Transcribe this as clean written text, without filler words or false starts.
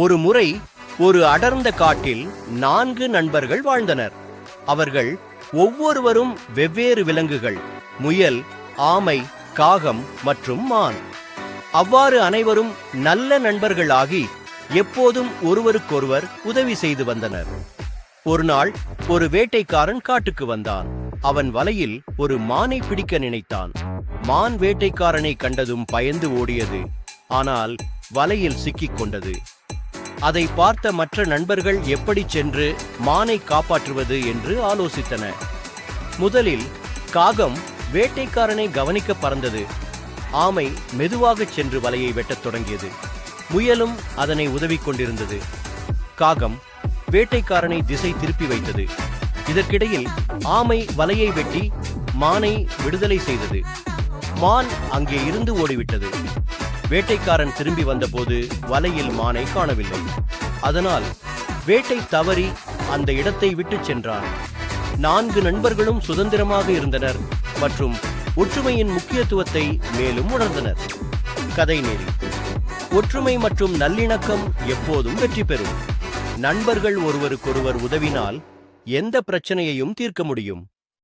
ஒரு முறை ஒரு அடர்ந்த காட்டில் 4 நண்பர்கள் வாழ்ந்தனர். அவர்கள் ஒவ்வொருவரும் வெவ்வேறு விலங்குகள்: முயல், ஆமை, காகம் மற்றும் மான். அவ்வாறு அனைவரும் நல்ல நண்பர்களாகி எப்போதும் ஒருவருக்கொருவர் உதவி செய்து வந்தனர். ஒரு நாள் ஒரு வேட்டைக்காரன் காட்டுக்கு வந்தான். அவன் வலையில் ஒரு மானை பிடிக்க நினைத்தான். மான் வேட்டைக்காரனை கண்டதும் பயந்து ஓடியது. ஆனால் வலையில் சிக்கிக் கொண்டது. அதை பார்த்த மற்ற நண்பர்கள் எப்படி சென்று மானை காப்பாற்றுவது என்று ஆலோசித்தனர். முதலில் காகம் வேட்டைக்காரனை கவனிக்க பறந்தது. ஆமை மெதுவாகச் சென்று வலையை வெட்டத் தொடங்கியது. முயலும் அதனை உதவி கொண்டிருந்தது. காகம் வேட்டைக்காரனை திசை திருப்பி வைத்தது. இதற்கிடையில் ஆமை வலையை வெட்டி மானை விடுதலை செய்தது. மான் அங்கே இருந்து ஓடிவிட்டது. வேட்டைக்காரன் திரும்பி வந்தபோது வலையில் மானை காணவில்லை. அதனால் வேட்டை தவறி அந்த இடத்தை விட்டு சென்றான். 4 நண்பர்களும் சுதந்திரமாக இருந்தனர் மற்றும் ஒற்றுமையின் முக்கியத்துவத்தை மேலும் உணர்ந்தனர். கதை நெறி: ஒற்றுமை மற்றும் நல்லிணக்கம் எப்போதும் வெற்றி பெறும். நண்பர்கள் ஒருவருக்கொருவர் உதவினால் எந்த பிரச்சனையையும் தீர்க்க முடியும்.